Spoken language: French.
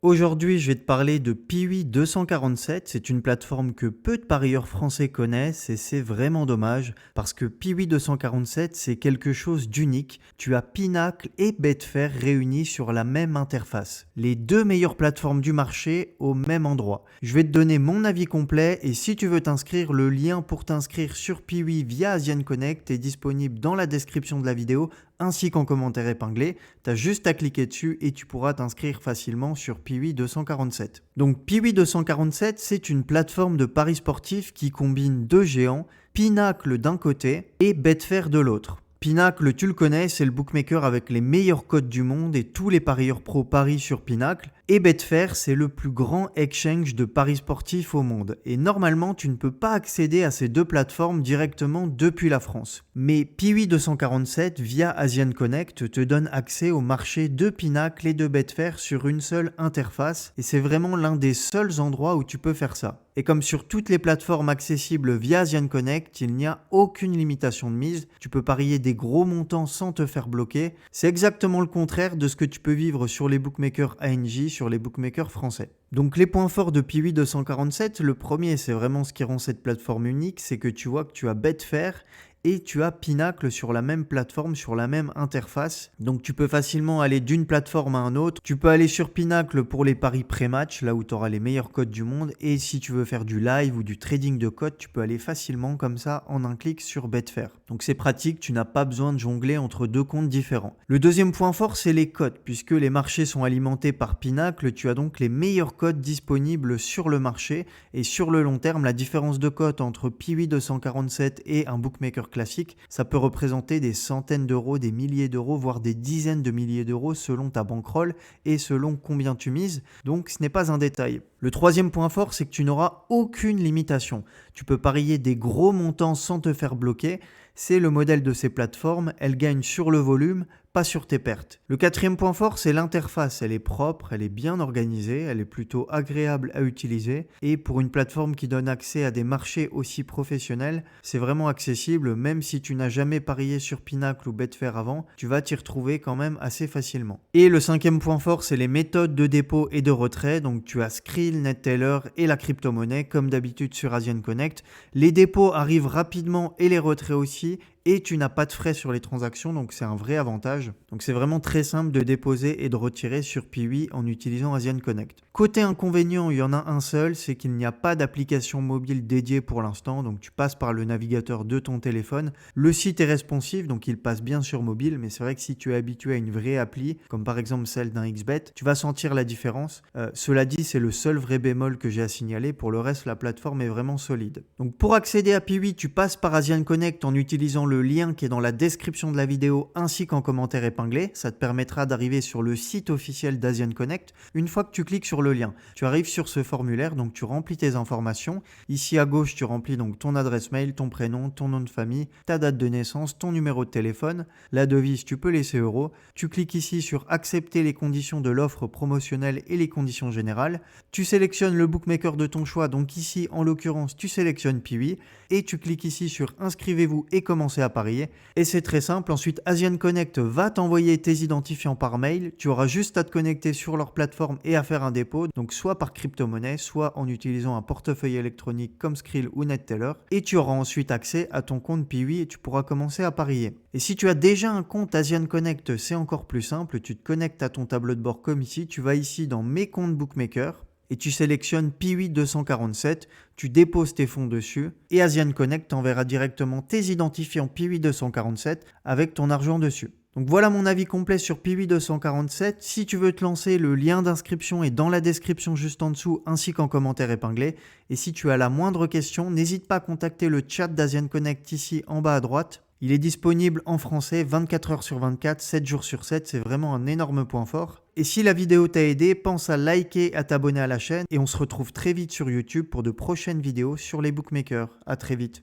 Aujourd'hui, je vais te parler de Piwi 247. C'est une plateforme que peu de parieurs français connaissent et c'est vraiment dommage parce que Piwi 247, c'est quelque chose d'unique. Tu as Pinacle et Betfair réunis sur la même interface. Les deux meilleures plateformes du marché au même endroit. Je vais te donner mon avis complet et si tu veux t'inscrire, le lien pour t'inscrire sur Piwi via Asian Connect est disponible dans la description de la vidéo ainsi qu'en commentaire épinglé. Tu as juste à cliquer dessus et tu pourras t'inscrire facilement sur Piwi 247. Donc Piwi 247, c'est une plateforme de paris sportifs qui combine deux géants, Pinacle d'un côté et Betfair de l'autre. Pinacle, tu le connais, c'est le bookmaker avec les meilleures cotes du monde et tous les parieurs pro parient sur Pinacle. Et Betfair, c'est le plus grand exchange de paris sportifs au monde. Et normalement, tu ne peux pas accéder à ces deux plateformes directement depuis la France. Mais Piwi 247 via Asian Connect te donne accès au marché de Pinacle et de Betfair sur une seule interface. Et c'est vraiment l'un des seuls endroits où tu peux faire ça. Et comme sur toutes les plateformes accessibles via Asian Connect, il n'y a aucune limitation de mise. Tu peux parier des gros montants sans te faire bloquer. C'est exactement le contraire de ce que tu peux vivre sur les bookmakers ANJ, sur les bookmakers français. Donc les points forts de Piwi 247, le premier, c'est vraiment ce qui rend cette plateforme unique, c'est que tu vois que tu as Betfair et tu as Pinacle sur la même plateforme, sur la même interface. Donc tu peux facilement aller d'une plateforme à un autre. Tu peux aller sur Pinacle pour les paris pré-match, là où tu auras les meilleures cotes du monde. Et si tu veux faire du live ou du trading de cotes, tu peux aller facilement comme ça en un clic sur Betfair. Donc c'est pratique, tu n'as pas besoin de jongler entre deux comptes différents. Le deuxième point fort, c'est les cotes. Puisque les marchés sont alimentés par Pinacle, tu as donc les meilleures cotes disponibles sur le marché. Et sur le long terme, la différence de cotes entre Piwi 247 et un bookmaker classique, ça peut représenter des centaines d'euros, des milliers d'euros, voire des dizaines de milliers d'euros selon ta bankroll et selon combien tu mises. Donc ce n'est pas un détail. Le troisième point fort, c'est que tu n'auras aucune limitation. Tu peux parier des gros montants sans te faire bloquer. C'est le modèle de ces plateformes, elles gagnent sur le volume, pas sur tes pertes. Le quatrième point fort, c'est l'interface. Elle est propre, elle est bien organisée, elle est plutôt agréable à utiliser. Et pour une plateforme qui donne accès à des marchés aussi professionnels, c'est vraiment accessible. Même si tu n'as jamais parié sur Pinacle ou Betfair avant, tu vas t'y retrouver quand même assez facilement. Et le cinquième point fort, c'est les méthodes de dépôt et de retrait. Donc tu as Skrill, NetTeller et la crypto-monnaie, comme d'habitude sur Asian Connect. Les dépôts arrivent rapidement et les retraits aussi. Et tu n'as pas de frais sur les transactions, donc c'est un vrai avantage. Donc c'est vraiment très simple de déposer et de retirer sur Piwi en utilisant Asian Connect. Côté inconvénient, il y en a un seul, c'est qu'il n'y a pas d'application mobile dédiée pour l'instant, donc tu passes par le navigateur de ton téléphone. Le site est responsive, donc il passe bien sur mobile, mais c'est vrai que si tu es habitué à une vraie appli, comme par exemple celle d'un XBet, tu vas sentir la différence. Cela dit, c'est le seul vrai bémol que j'ai à signaler, pour le reste la plateforme est vraiment solide. Donc pour accéder à Piwi, tu passes par Asian Connect en utilisant le lien qui est dans la description de la vidéo ainsi qu'en commentaire épinglé. Ça te permettra d'arriver sur le site officiel d'Asian Connect. Une fois que tu cliques sur le lien, tu arrives sur ce formulaire, donc tu remplis tes informations. Ici à gauche, tu remplis donc ton adresse mail, ton prénom, ton nom de famille, ta date de naissance, ton numéro de téléphone. La devise, tu peux laisser euro. Tu cliques ici sur accepter les conditions de l'offre promotionnelle et les conditions générales. Tu sélectionnes le bookmaker de ton choix, donc ici en l'occurrence, tu sélectionnes Piwi et tu cliques ici sur inscrivez-vous et commencez à parier. Et c'est très simple. Ensuite, Asian Connect va t'envoyer tes identifiants par mail. Tu auras juste à te connecter sur leur plateforme et à faire un dépôt. Donc soit par crypto-monnaie, soit en utilisant un portefeuille électronique comme Skrill ou NetTeller. Et tu auras ensuite accès à ton compte Piwi et tu pourras commencer à parier. Et si tu as déjà un compte Asian Connect, c'est encore plus simple. Tu te connectes à ton tableau de bord comme ici. Tu vas ici dans mes comptes bookmaker. Et tu sélectionnes Piwi 247, tu déposes tes fonds dessus et Asian Connect t'enverra directement tes identifiants Piwi 247 avec ton argent dessus. Donc voilà mon avis complet sur Piwi 247. Si tu veux te lancer, le lien d'inscription est dans la description juste en dessous ainsi qu'en commentaire épinglé. Et si tu as la moindre question, n'hésite pas à contacter le chat d'Asian Connect ici en bas à droite. Il est disponible en français 24 heures sur 24, 7 jours sur 7, c'est vraiment un énorme point fort. Et si la vidéo t'a aidé, pense à liker, à t'abonner à la chaîne et on se retrouve très vite sur YouTube pour de prochaines vidéos sur les bookmakers. À très vite.